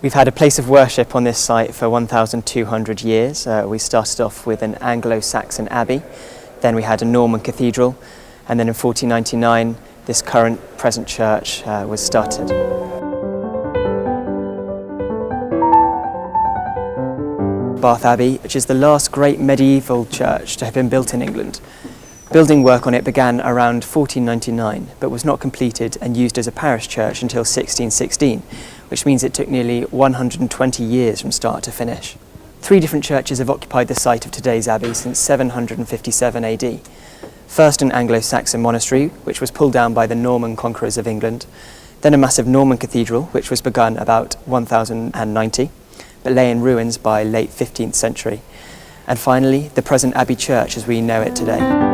We've had a place of worship on this site for 1,200 years. We started off with an Anglo-Saxon abbey, then we had a Norman cathedral, and then in 1499 this present church was started. Bath Abbey, which is the last great medieval church to have been built in England. Building work on it began around 1499, but was not completed and used as a parish church until 1616, which means it took nearly 120 years from start to finish. 3 different churches have occupied the site of today's abbey since 757 AD. First an Anglo-Saxon monastery, which was pulled down by the Norman conquerors of England, then a massive Norman cathedral, which was begun about 1090, but lay in ruins by late 15th century, and finally the present Abbey Church as we know it today.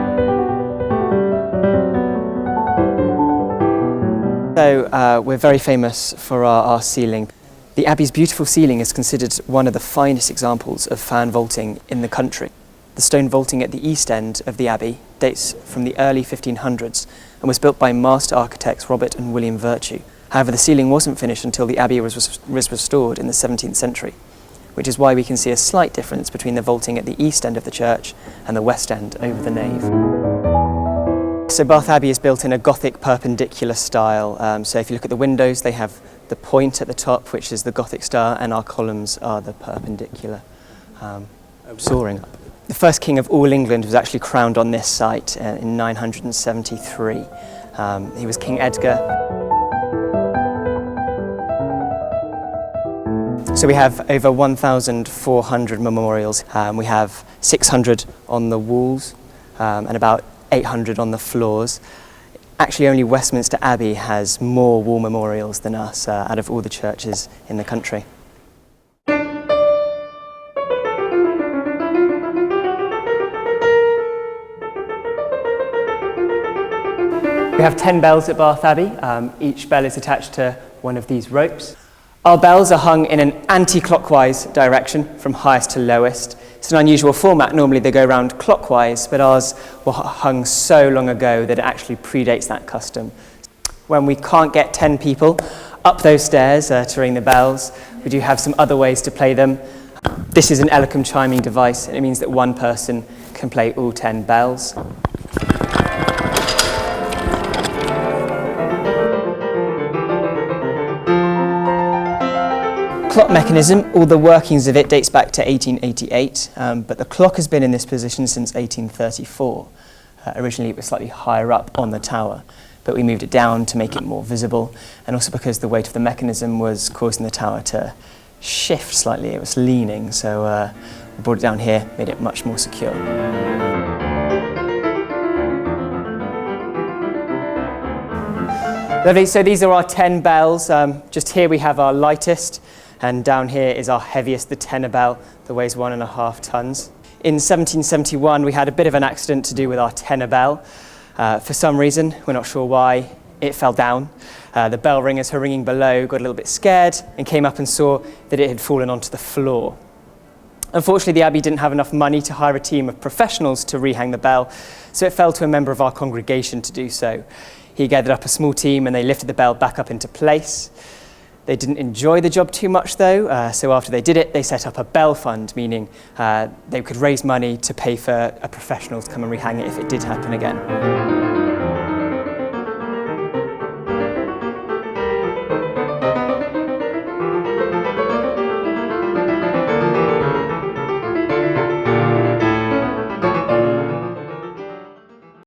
So we're very famous for our ceiling. The Abbey's beautiful ceiling is considered one of the finest examples of fan vaulting in the country. The stone vaulting at the east end of the Abbey dates from the early 1500s and was built by master architects Robert and William Virtue. However, the ceiling wasn't finished until the Abbey was restored in the 17th century, which is why we can see a slight difference between the vaulting at the east end of the church and the west end over the nave. So Bath Abbey is built in a Gothic perpendicular style. So if you look at the windows, they have the point at the top, which is the Gothic style, and our columns are the perpendicular, soaring up. The first king of all England was actually crowned on this site in 973. He was King Edgar. So we have over 1,400 memorials. We have 600 on the walls and about 800 on the floors. Actually, only Westminster Abbey has more wall memorials than us out of all the churches in the country. We have 10 bells at Bath Abbey. Each bell is attached to one of these ropes. Our bells are hung in an anti-clockwise direction from highest to lowest. It's an unusual format. Normally they go round clockwise, but ours were hung so long ago that it actually predates that custom. When we can't get 10 people up those stairs to ring the bells, we do have some other ways to play them. This is an Elecom chiming device, and it means that one person can play all 10 bells. Clock mechanism, all the workings of it dates back to 1888, but the clock has been in this position since 1834. Originally it was slightly higher up on the tower, but we moved it down to make it more visible, and also because the weight of the mechanism was causing the tower to shift slightly. It was leaning, so we brought it down here, made it much more secure. Lovely, so these are our 10 bells. Just here we have our lightest, and down here is our heaviest, the tenor bell, that weighs 1.5 tons. In 1771, we had a bit of an accident to do with our tenor bell. For some reason, we're not sure why, it fell down. The bell ringers who were ringing below got a little bit scared and came up and saw that it had fallen onto the floor. Unfortunately, the Abbey didn't have enough money to hire a team of professionals to rehang the bell, so it fell to a member of our congregation to do so. He gathered up a small team and they lifted the bell back up into place. They didn't enjoy the job too much though, so after they did it, they set up a bell fund, meaning they could raise money to pay for a professional to come and rehang it if it did happen again.